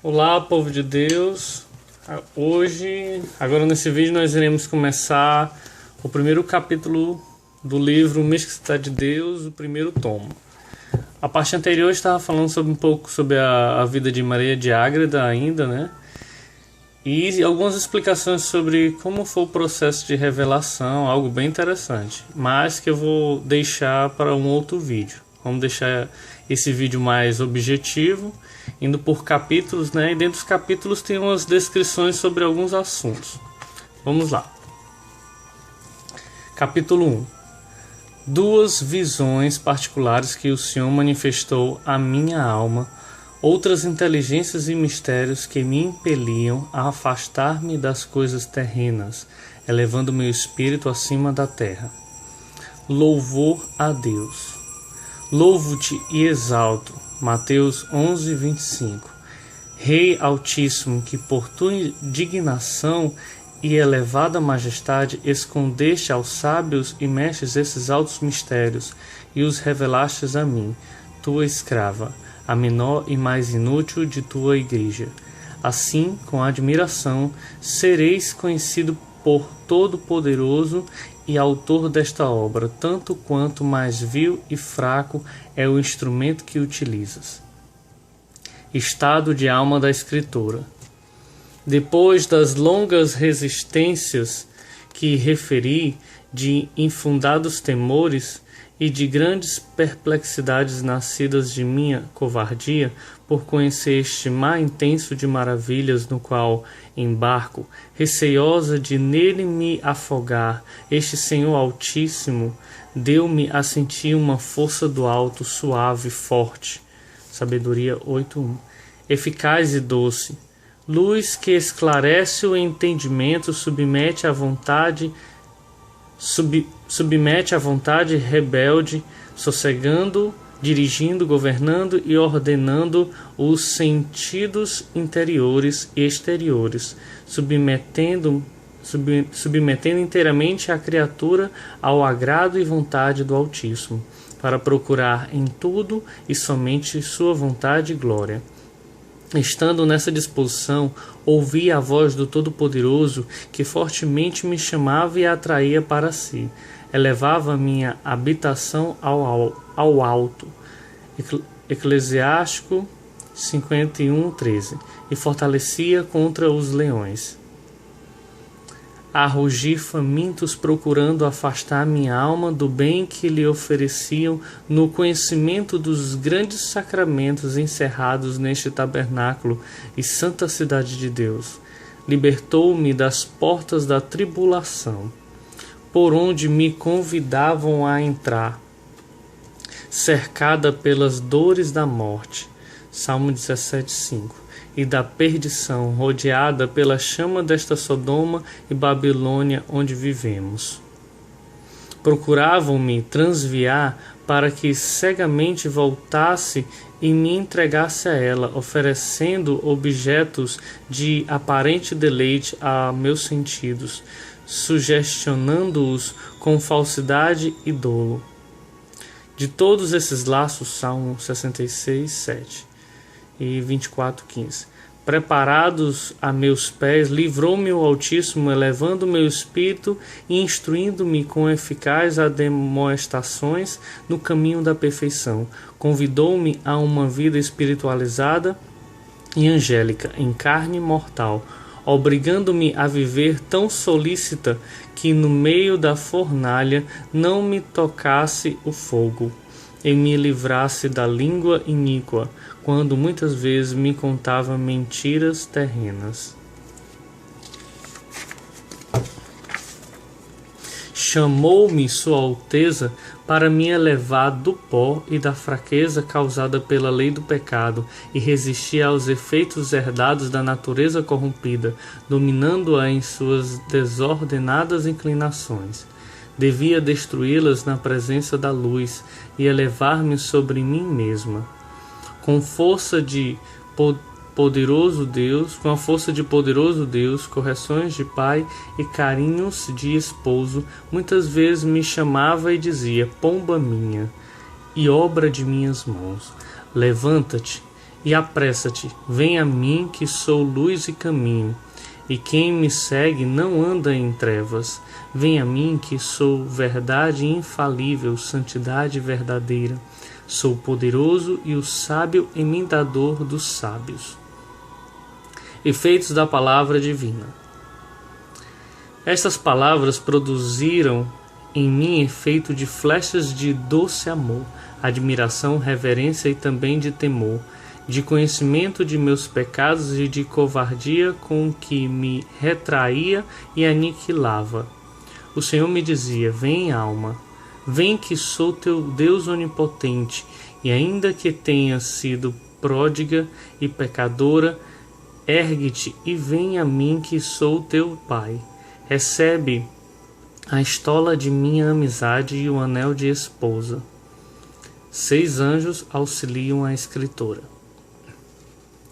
Olá, povo de Deus. Agora nesse vídeo nós iremos começar o primeiro capítulo do livro Mística de Deus, o primeiro tomo. A parte anterior estava falando um pouco sobre a vida de Maria de Ágreda ainda, né? E algumas explicações sobre como foi o processo de revelação, algo bem interessante, mas que eu vou deixar para um outro vídeo. Vamos deixar esse vídeo mais objetivo, indo por capítulos, né? E dentro dos capítulos tem umas descrições sobre alguns assuntos. Vamos lá. Capítulo 1. Duas visões particulares que o Senhor manifestou à minha alma, outras inteligências e mistérios que me impeliam a afastar-me das coisas terrenas, elevando meu espírito acima da terra. Louvor a Deus. Louvo-te e exalto. Mateus 11, 25. Rei Altíssimo, que por tua indignação e elevada majestade escondeste aos sábios e mestres esses altos mistérios e os revelastes a mim, tua escrava, a menor e mais inútil de tua igreja. Assim, com admiração, sereis conhecido por Todo-Poderoso e autor desta obra, tanto quanto mais vil e fraco é o instrumento que utilizas. Estado de alma da Escritura. Depois das longas resistências que referi, de infundados temores e de grandes perplexidades nascidas de minha covardia, por conhecer este mar intenso de maravilhas no qual embarco, receiosa de nele me afogar, este Senhor Altíssimo deu-me a sentir uma força do alto, suave, forte. Sabedoria 8.1. Eficaz e doce. Luz que esclarece o entendimento, submete a vontade rebelde, sossegando, dirigindo, governando e ordenando os sentidos interiores e exteriores, submetendo inteiramente a criatura ao agrado e vontade do Altíssimo, para procurar em tudo e somente sua vontade e glória. Estando nessa disposição, ouvi a voz do Todo-Poderoso que fortemente me chamava e atraía para si. Elevava minha habitação ao alto. Eclesiástico 51:13. E fortalecia contra os leões. A rugir famintos, procurando afastar minha alma do bem que lhe ofereciam no conhecimento dos grandes sacramentos encerrados neste tabernáculo e santa cidade de Deus. Libertou-me das portas da tribulação, por onde me convidavam a entrar, cercada pelas dores da morte. Salmo 17:5. E da perdição, rodeada pela chama desta Sodoma e Babilônia onde vivemos. Procuravam-me transviar para que cegamente voltasse e me entregasse a ela, oferecendo objetos de aparente deleite a meus sentidos, sugestionando-os com falsidade e dolo. De todos esses laços, Salmo 66:7. E 24:15. Preparados a meus pés, livrou-me o Altíssimo, elevando meu espírito e instruindo-me com eficaz admoestações no caminho da perfeição. Convidou-me a uma vida espiritualizada e angélica, em carne mortal, obrigando-me a viver tão solícita que no meio da fornalha não me tocasse o fogo e me livrasse da língua iníqua, quando muitas vezes me contava mentiras terrenas. Chamou-me Sua Alteza para me elevar do pó e da fraqueza causada pela lei do pecado e resistir aos efeitos herdados da natureza corrompida, dominando-a em suas desordenadas inclinações. Devia destruí-las na presença da luz e elevar-me sobre mim mesma. Com a força de poderoso Deus, correções de pai e carinhos de esposo, muitas vezes me chamava e dizia: pomba minha e obra de minhas mãos, levanta-te e apressa-te, vem a mim que sou luz e caminho, e quem me segue não anda em trevas. Vem a mim que sou verdade infalível, santidade verdadeira. Sou poderoso e o sábio emendador dos sábios. Efeitos da palavra divina. Estas palavras produziram em mim efeito de flechas de doce amor, admiração, reverência e também de temor, de conhecimento de meus pecados e de covardia com que me retraía e aniquilava. O Senhor me dizia: vem, alma, vem que sou teu Deus onipotente, e ainda que tenha sido pródiga e pecadora, ergue-te e vem a mim que sou teu Pai. Recebe a estola de minha amizade e o anel de esposa. 6 anjos auxiliam a escritora.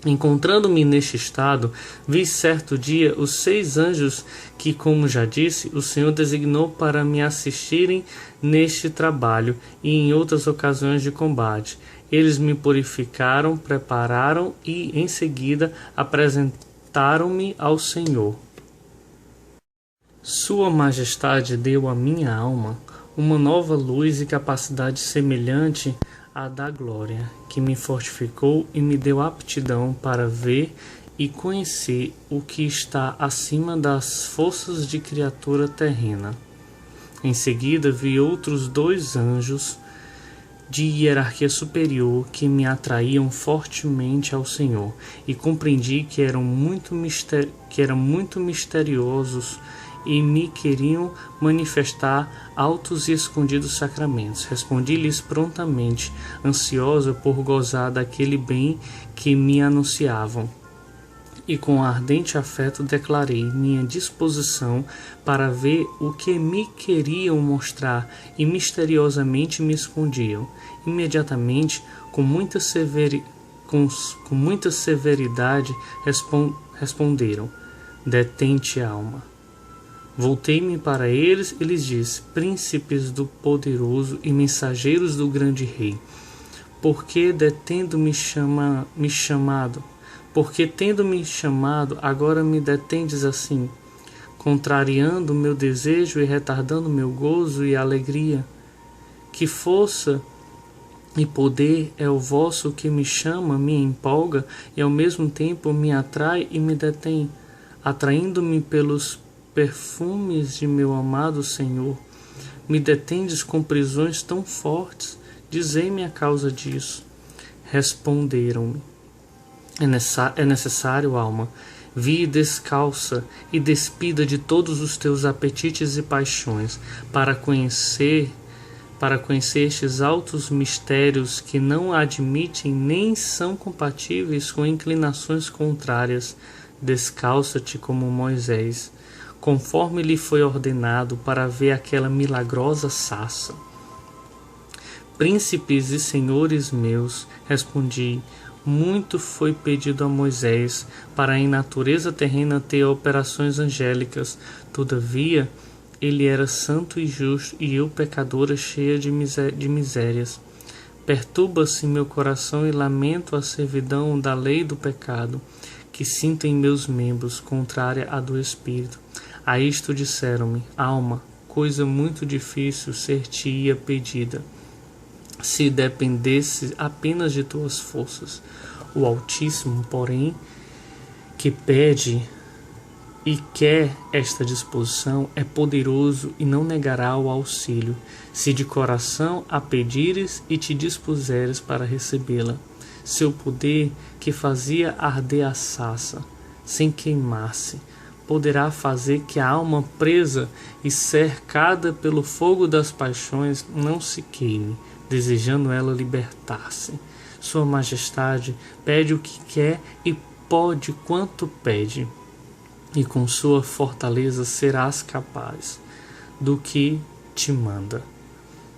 Encontrando-me neste estado, vi certo dia os 6 anjos que, como já disse, o Senhor designou para me assistirem neste trabalho e em outras ocasiões de combate. Eles me purificaram, prepararam e, em seguida, apresentaram-me ao Senhor. Sua Majestade deu à minha alma uma nova luz e capacidade semelhante à da glória, que me fortificou e me deu aptidão para ver e conhecer o que está acima das forças de criatura terrena. Em seguida vi outros 2 anjos de hierarquia superior que me atraíam fortemente ao Senhor, e compreendi que eram muito misteriosos e me queriam manifestar altos e escondidos sacramentos. Respondi-lhes prontamente, ansiosa por gozar daquele bem que me anunciavam, e com ardente afeto declarei minha disposição para ver o que me queriam mostrar e misteriosamente me escondiam. Imediatamente, com muita severidade, responderam: detente, alma. Voltei-me para eles e lhes disse: príncipes do poderoso e mensageiros do grande rei, porque tendo-me chamado, agora me detendes assim, contrariando meu desejo e retardando meu gozo e alegria? Que força e poder é o vosso que me chama, me empolga e ao mesmo tempo me atrai e me detém, atraindo-me pelos perfumes de meu amado Senhor? Me detendes com prisões tão fortes? Dizei-me a causa disso. Responderam-me: é necessário, alma, vi descalça e despida de todos os teus apetites e paixões, para conhecer estes altos mistérios que não admitem nem são compatíveis com inclinações contrárias. Descalça-te como Moisés, conforme lhe foi ordenado, para ver aquela milagrosa sarça. Príncipes e senhores meus, respondi, muito foi pedido a Moisés para em natureza terrena ter operações angélicas. Todavia, ele era santo e justo, e eu pecadora cheia de misérias. Perturba-se meu coração e lamento a servidão da lei do pecado, que sinto em meus membros, contrária à do Espírito. A isto disseram-me: alma, coisa muito difícil ser-te-ia pedida, se dependesse apenas de tuas forças. O Altíssimo, porém, que pede e quer esta disposição, é poderoso e não negará o auxílio, se de coração a pedires e te dispuseres para recebê-la. Seu poder, que fazia arder a sarça, sem queimar-se, poderá fazer que a alma presa e cercada pelo fogo das paixões não se queime, desejando ela libertar-se. Sua Majestade pede o que quer e pode quanto pede, e com sua fortaleza serás capaz do que te manda.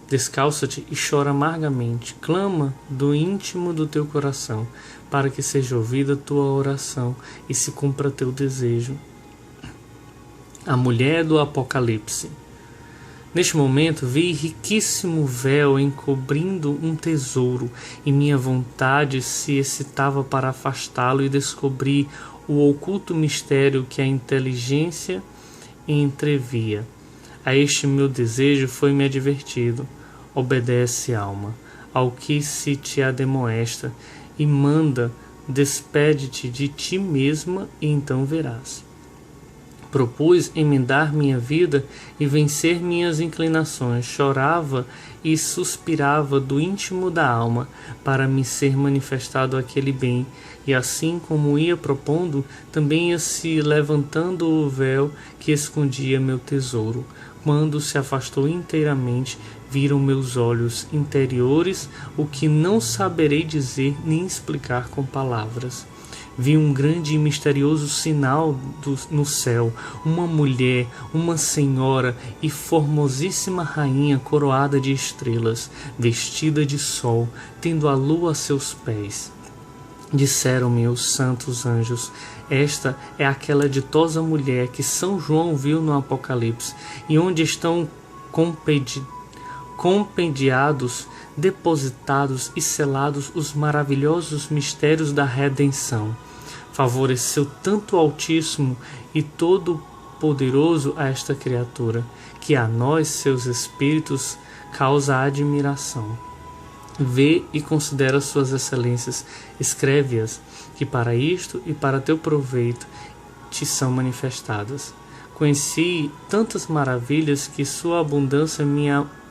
Descalça-te e chora amargamente, clama do íntimo do teu coração, para que seja ouvida tua oração e se cumpra teu desejo. A mulher do Apocalipse. Neste momento vi riquíssimo véu encobrindo um tesouro, e minha vontade se excitava para afastá-lo e descobrir o oculto mistério que a inteligência entrevia. A este meu desejo foi-me advertido: obedece, alma, ao que se te ademoesta, e manda, despede-te de ti mesma, e então verás. Propus emendar minha vida e vencer minhas inclinações. Chorava e suspirava do íntimo da alma para me ser manifestado aquele bem, e assim como ia propondo, também ia se levantando o véu que escondia meu tesouro. Quando se afastou inteiramente, viram meus olhos interiores o que não saberei dizer nem explicar com palavras. Vi um grande e misterioso sinal no céu, uma mulher, uma senhora e formosíssima rainha coroada de estrelas, vestida de sol, tendo a lua a seus pés. Disseram-me os santos anjos: esta é aquela ditosa mulher que São João viu no Apocalipse, e onde estão compendiados, depositados e selados os maravilhosos mistérios da redenção. Favoreceu tanto o Altíssimo e Todo-Poderoso a esta criatura, que a nós, seus espíritos, causa admiração. Vê e considera suas excelências, escreve-as, que para isto e para teu proveito te são manifestadas. Conheci tantas maravilhas que sua abundância me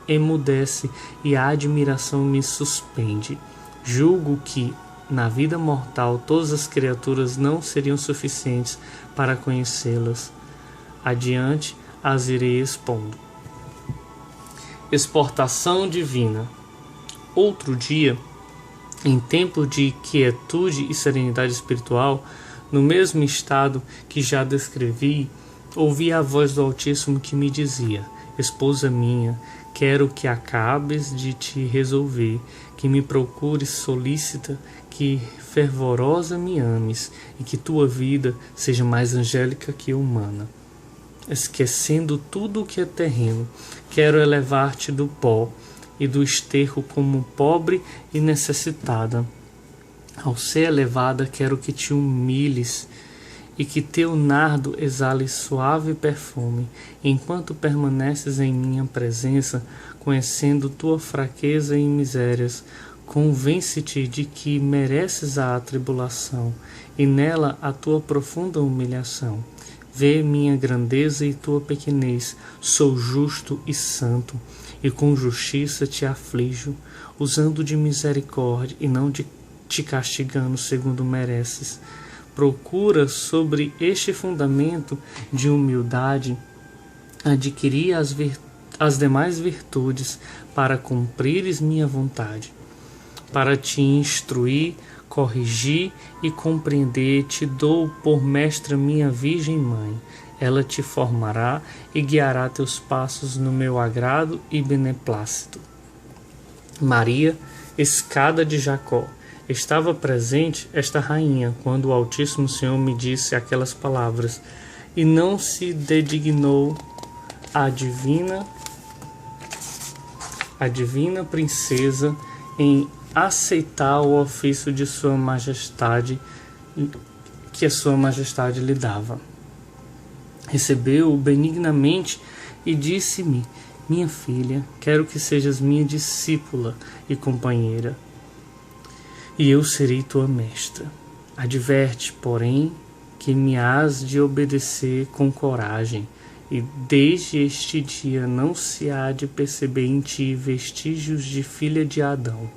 emudece e a admiração me suspende. Julgo que, na vida mortal, todas as criaturas não seriam suficientes para conhecê-las. Adiante as irei expondo. Exportação divina. Outro dia, em tempo de quietude e serenidade espiritual, no mesmo estado que já descrevi, ouvi a voz do Altíssimo que me dizia: esposa minha, quero que acabes de te resolver, que me procures solícita, que fervorosa me ames, e que tua vida seja mais angélica que humana. Esquecendo tudo o que é terreno, quero elevar-te do pó e do esterco como pobre e necessitada. Ao ser elevada, quero que te humilhes e que teu nardo exale suave perfume, enquanto permaneces em minha presença, conhecendo tua fraqueza e misérias. Convence-te de que mereces a atribulação, e nela a tua profunda humilhação. Vê minha grandeza e tua pequenez, sou justo e santo, e com justiça te aflijo, usando de misericórdia e não de te castigando segundo mereces. Procura sobre este fundamento de humildade adquirir as demais virtudes para cumprires minha vontade. Para te instruir, corrigir e compreender, te dou por mestra minha Virgem Mãe. Ela te formará e guiará teus passos no meu agrado e beneplácito. Maria, escada de Jacó. Estava presente esta rainha quando o Altíssimo Senhor me disse aquelas palavras, e não se dedignou a divina princesa em aceitar o ofício de sua majestade que a sua majestade lhe dava. Recebeu-o benignamente e disse-me: minha filha, quero que sejas minha discípula e companheira, e eu serei tua mestra. Adverte, porém, que me hás de obedecer com coragem, e desde este dia não se há de perceber em ti vestígios de filha de Adão.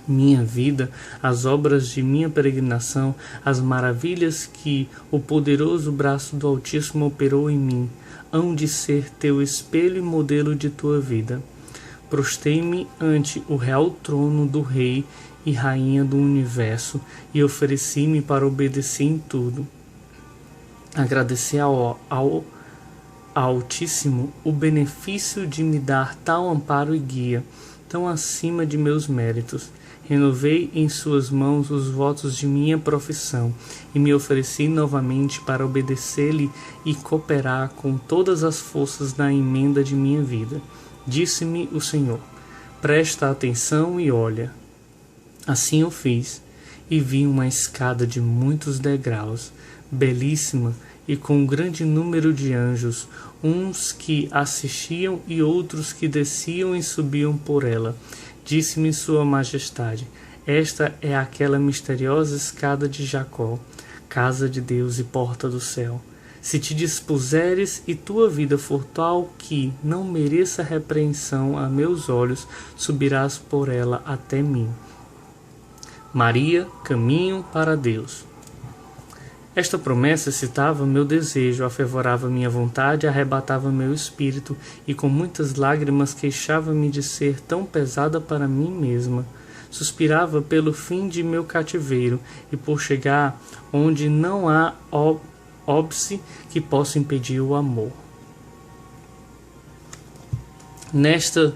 Minha vida, as obras de minha peregrinação, as maravilhas que o poderoso braço do Altíssimo operou em mim, hão de ser teu espelho e modelo de tua vida. Prostei-me ante o real trono do Rei e Rainha do Universo e ofereci-me para obedecer em tudo. Agradeci ao Altíssimo o benefício de me dar tal amparo e guia, tão acima de meus méritos, renovei em suas mãos os votos de minha profissão e me ofereci novamente para obedecer-lhe e cooperar com todas as forças na emenda de minha vida. Disse-me o Senhor: presta atenção e olha. Assim eu fiz, e vi uma escada de muitos degraus, belíssima e com um grande número de anjos, uns que assistiam e outros que desciam e subiam por ela. Disse-me Sua Majestade: esta é aquela misteriosa escada de Jacó, casa de Deus e porta do céu. Se te dispuseres e tua vida for tal que não mereça repreensão a meus olhos, subirás por ela até mim. Maria, caminho para Deus. Esta promessa excitava meu desejo, afervorava minha vontade, arrebatava meu espírito, e com muitas lágrimas queixava-me de ser tão pesada para mim mesma. Suspirava pelo fim de meu cativeiro, e por chegar onde não há óbice que possa impedir o amor. Nestas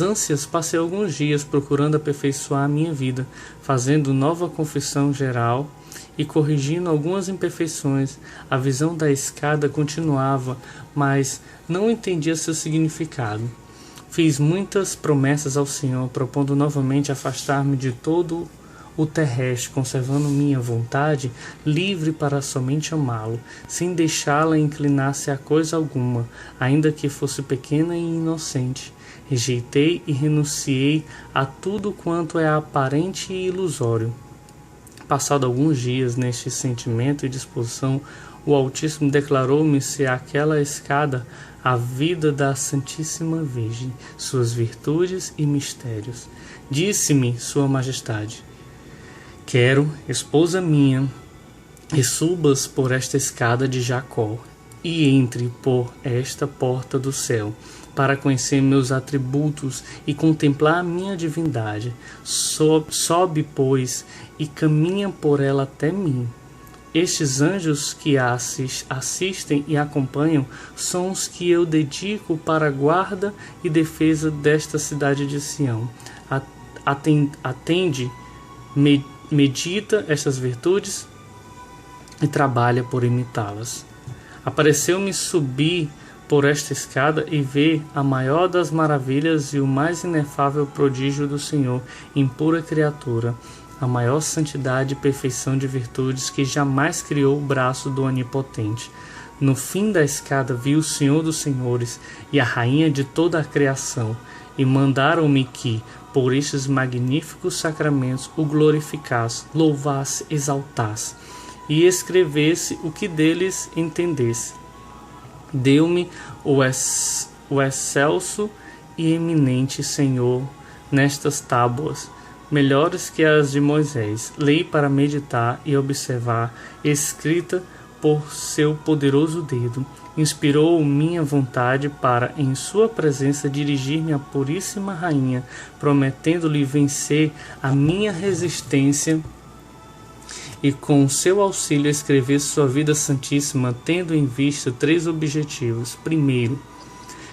ânsias passei alguns dias procurando aperfeiçoar a minha vida, fazendo nova confissão geral e corrigindo algumas imperfeições. A visão da escada continuava, mas não entendia seu significado. Fiz muitas promessas ao Senhor, propondo novamente afastar-me de todo o terrestre, conservando minha vontade livre para somente amá-lo, sem deixá-la inclinar-se a coisa alguma, ainda que fosse pequena e inocente. Rejeitei e renunciei a tudo quanto é aparente e ilusório. Passado alguns dias neste sentimento e disposição, o Altíssimo declarou-me ser aquela escada a vida da Santíssima Virgem, suas virtudes e mistérios. Disse-me Sua Majestade: quero, esposa minha, e subas por esta escada de Jacó, e entre por esta porta do céu, para conhecer meus atributos e contemplar a minha divindade. Sobe, pois, e caminha por ela até mim. Estes anjos que a assistem e acompanham são os que eu dedico para a guarda e defesa desta cidade de Sião. Atende, medita estas virtudes e trabalha por imitá-las. Apareceu-me subir por esta escada e ver a maior das maravilhas e o mais inefável prodígio do Senhor em pura criatura, a maior santidade e perfeição de virtudes que jamais criou o braço do Onipotente. No fim da escada vi o Senhor dos Senhores e a Rainha de toda a criação, e mandaram-me que, por estes magníficos sacramentos, o glorificasse, louvasse, exaltasse, e escrevesse o que deles entendesse. Deu-me o excelso e eminente Senhor nestas tábuas, melhores que as de Moisés, lei para meditar e observar, escrita por seu poderoso dedo. Inspirou minha vontade para, em sua presença, dirigir-me à Puríssima Rainha, prometendo-lhe vencer a minha resistência e com seu auxílio escrever sua vida santíssima, tendo em vista 3 objetivos. Primeiro,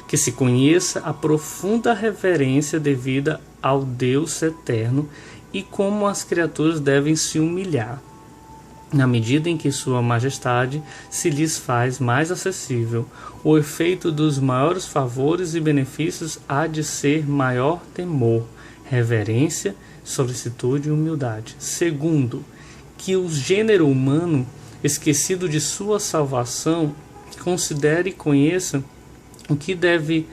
que se conheça a profunda reverência devida ao Deus eterno e como as criaturas devem se humilhar, na medida em que Sua Majestade se lhes faz mais acessível. O efeito dos maiores favores e benefícios há de ser maior temor, reverência, solicitude e humildade. Segundo, que o gênero humano, esquecido de sua salvação, considere e conheça o que deve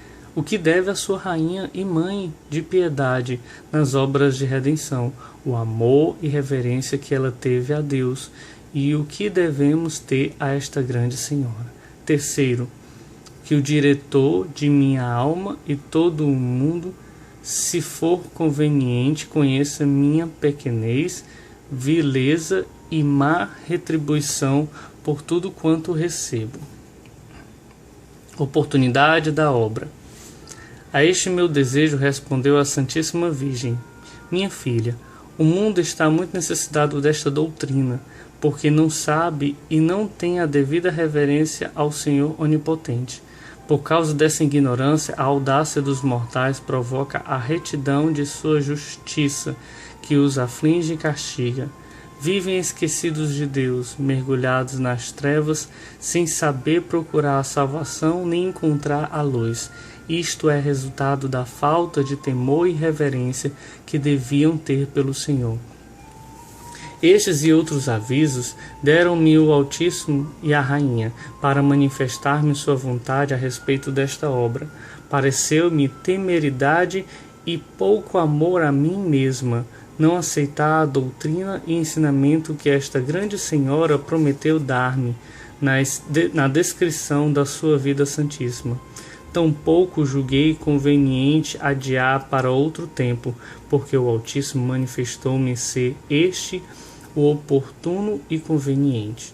a sua rainha e mãe de piedade nas obras de redenção, o amor e reverência que ela teve a Deus e o que devemos ter a esta grande senhora. Terceiro, que o diretor de minha alma e todo o mundo, se for conveniente, conheça minha pequenez, vileza e má retribuição por tudo quanto recebo. Oportunidade da obra. A este meu desejo respondeu a Santíssima Virgem: minha filha, o mundo está muito necessitado desta doutrina, porque não sabe e não tem a devida reverência ao Senhor Onipotente. Por causa dessa ignorância, a audácia dos mortais provoca a retidão de sua justiça, que os aflige e castiga. Vivem esquecidos de Deus, mergulhados nas trevas, sem saber procurar a salvação nem encontrar a luz. Isto é resultado da falta de temor e reverência que deviam ter pelo Senhor. Estes e outros avisos deram-me o Altíssimo e a Rainha, para manifestar-me sua vontade a respeito desta obra. Pareceu-me temeridade e pouco amor a mim mesma não aceitar a doutrina e ensinamento que esta grande senhora prometeu dar-me na descrição da sua vida santíssima. Tampouco julguei conveniente adiar para outro tempo, porque o Altíssimo manifestou-me ser este o oportuno e conveniente.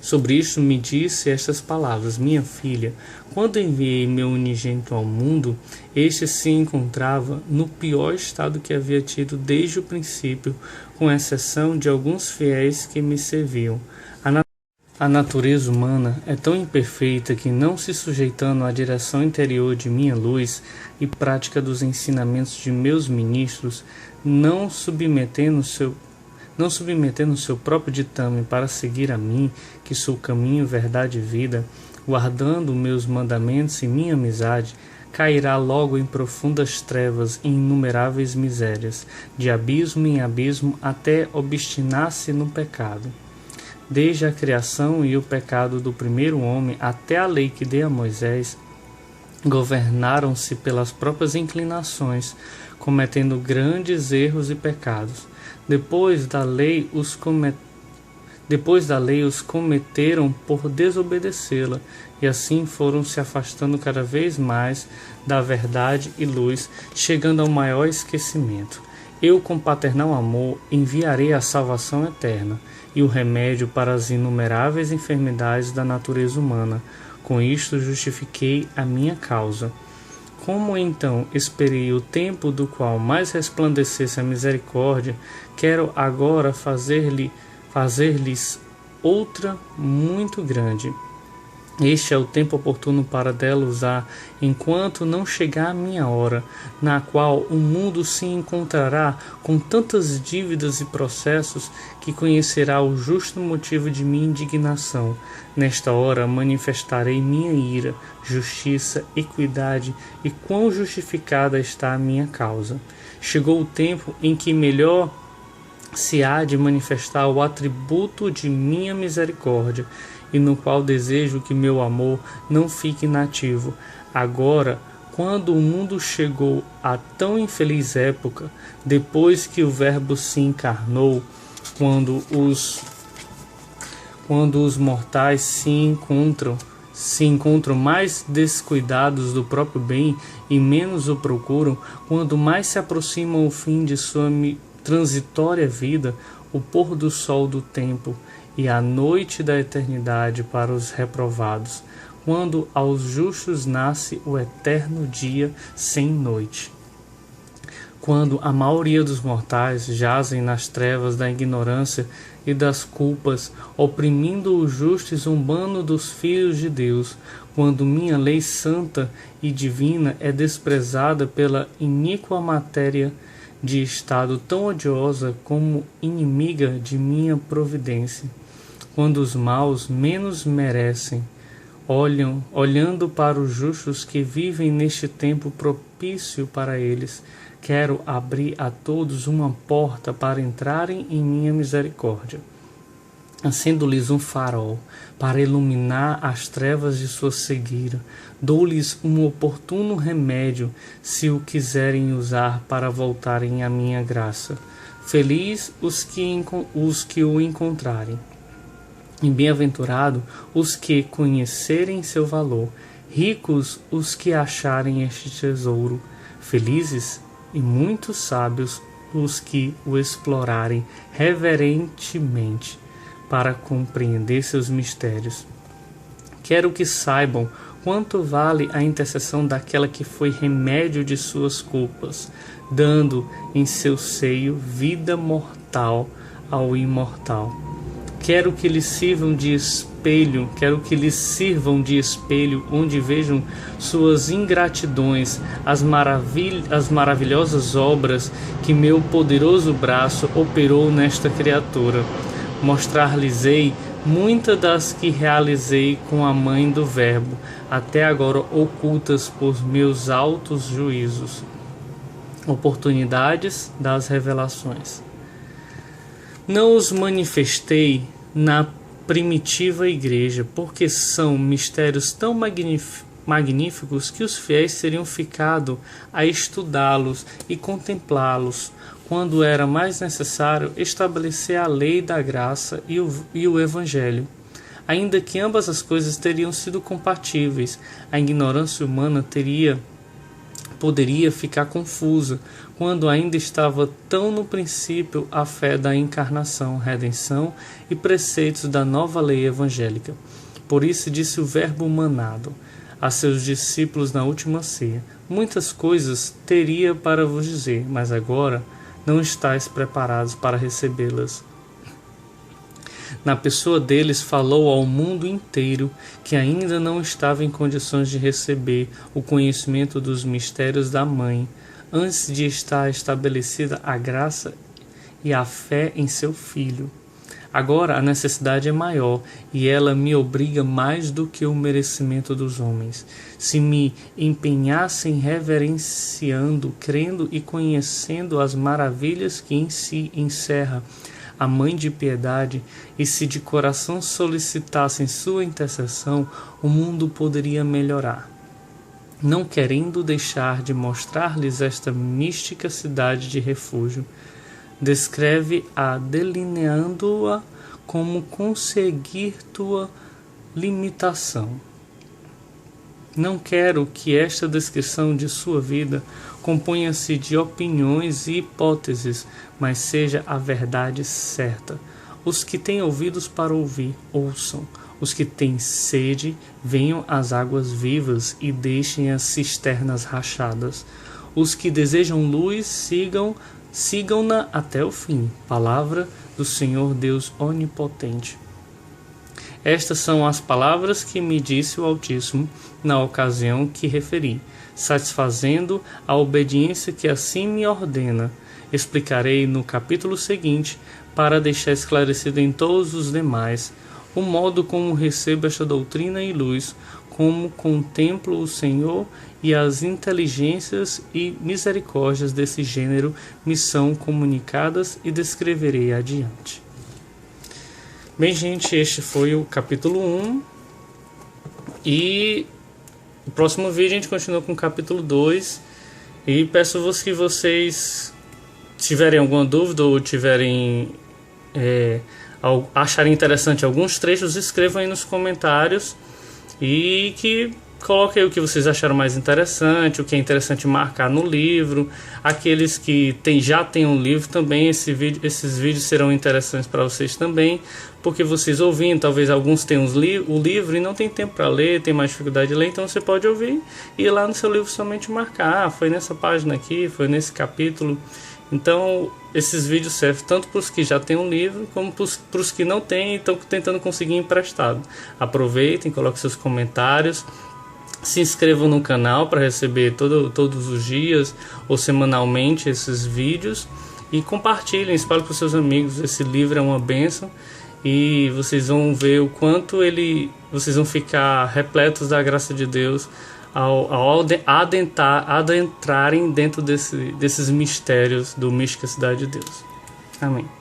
Sobre isto me disse estas palavras: minha filha, quando enviei meu unigênito ao mundo, este se encontrava no pior estado que havia tido desde o princípio, com exceção de alguns fiéis que me serviam. A natureza humana é tão imperfeita que, não se sujeitando à direção interior de minha luz e prática dos ensinamentos de meus ministros, não submetendo seu próprio ditame para seguir a mim, que sou caminho, verdade e vida, guardando meus mandamentos e minha amizade, cairá logo em profundas trevas e inumeráveis misérias, de abismo em abismo, até obstinar-se no pecado. Desde a criação e o pecado do primeiro homem até a lei que dei a Moisés, governaram-se pelas próprias inclinações, cometendo grandes erros e pecados. Depois da lei os cometeram por desobedecê-la, e assim foram se afastando cada vez mais da verdade e luz, chegando ao maior esquecimento. Eu, com paternal amor, enviarei a salvação eterna e o remédio para as inumeráveis enfermidades da natureza humana. Com isto justifiquei a minha causa. Como então esperei o tempo do qual mais resplandecesse a misericórdia, quero agora fazer-lhes outra muito grande. Este é o tempo oportuno para dela usar, enquanto não chegar a minha hora, na qual o mundo se encontrará com tantas dívidas e processos que conhecerá o justo motivo de minha indignação. Nesta hora manifestarei minha ira, justiça, equidade e quão justificada está a minha causa. Chegou o tempo em que melhor se há de manifestar o atributo de minha misericórdia, e no qual desejo que meu amor não fique inativo. Agora, quando o mundo chegou a tão infeliz época, depois que o Verbo se encarnou, quando os mortais se encontram mais descuidados do próprio bem e menos o procuram, quando mais se aproximam o fim de sua transitória vida, o pôr do sol do tempo e a noite da eternidade para os reprovados, quando aos justos nasce o eterno dia sem noite. Quando a maioria dos mortais jazem nas trevas da ignorância e das culpas, oprimindo o justo e zombando dos filhos de Deus, quando minha lei santa e divina é desprezada pela iníqua matéria de estado tão odiosa como inimiga de minha providência, quando os maus menos merecem, olhando para os justos que vivem neste tempo propício para eles, quero abrir a todos uma porta para entrarem em minha misericórdia. Acendo-lhes um farol para iluminar as trevas de sua cegueira. Dou-lhes um oportuno remédio, se o quiserem usar para voltarem à minha graça. Feliz os que o encontrarem. E bem-aventurado os que conhecerem seu valor. Ricos os que acharem este tesouro. Felizes e muito sábios os que o explorarem reverentemente para compreender seus mistérios. Quero que saibam quanto vale a intercessão daquela que foi remédio de suas culpas, dando em seu seio vida mortal ao imortal. Quero que lhes sirvam de espelho, onde vejam suas ingratidões, as maravilhosas obras que meu poderoso braço operou nesta criatura. Mostrar-lhes-ei muitas das que realizei com a mãe do Verbo, até agora ocultas por meus altos juízos. Oportunidades das revelações. Não os manifestei na primitiva igreja, porque são mistérios tão magníficos que os fiéis teriam ficado a estudá-los e contemplá-los, quando era mais necessário estabelecer a lei da graça e o evangelho. Ainda que ambas as coisas teriam sido compatíveis, a ignorância humana poderia ficar confusa, quando ainda estava tão no princípio a fé da encarnação, redenção e preceitos da nova lei evangélica. Por isso disse o Verbo manado a seus discípulos na última ceia: muitas coisas teria para vos dizer, mas agora não estáis preparados para recebê-las. Na pessoa deles falou ao mundo inteiro, que ainda não estava em condições de receber o conhecimento dos mistérios da Mãe, antes de estar estabelecida a graça e a fé em seu Filho. Agora a necessidade é maior, e ela me obriga mais do que o merecimento dos homens. Se me empenhassem reverenciando, crendo e conhecendo as maravilhas que em si encerra a Mãe de Piedade, e se de coração solicitassem sua intercessão, o mundo poderia melhorar. Não querendo deixar de mostrar-lhes esta mística cidade de refúgio, descreve-a delineando-a como conseguir tua limitação. Não quero que esta descrição de sua vida componha-se de opiniões e hipóteses, mas seja a verdade certa. Os que têm ouvidos para ouvir, ouçam. Os que têm sede, venham às águas vivas e deixem as cisternas rachadas. Os que desejam luz, sigam-na até o fim. Palavra do Senhor Deus Onipotente. Estas são as palavras que me disse o Altíssimo na ocasião que referi, satisfazendo a obediência que assim me ordena. Explicarei no capítulo seguinte, para deixar esclarecido em todos os demais o modo como recebo esta doutrina e luz, como contemplo o Senhor, e as inteligências e misericórdias desse gênero me são comunicadas e descreverei adiante. Bem, gente, este foi o capítulo 1 e no próximo vídeo a gente continua com o capítulo 2 e peço-vos que vocês tiverem alguma dúvida ou tiverem acharem interessante alguns trechos, escrevam aí nos comentários e que coloquem aí o que vocês acharam mais interessante, o que é interessante marcar no livro. Aqueles que já têm um livro também, esses vídeos serão interessantes para vocês também, porque vocês ouvindo, talvez alguns tenham o livro e não tem tempo para ler, tem mais dificuldade de ler, então você pode ouvir e ir lá no seu livro somente marcar, foi nessa página aqui, foi nesse capítulo. Então esses vídeos servem tanto para os que já têm um livro, como para os que não têm e estão tentando conseguir emprestado. Aproveitem, coloquem seus comentários, se inscrevam no canal para receber todos os dias ou semanalmente esses vídeos e compartilhem, espalhem para os seus amigos. Esse livro é uma bênção e vocês vão ver o quanto vocês vão ficar repletos da graça de Deus ao adentrarem dentro desses mistérios do Mística Cidade de Deus. Amém.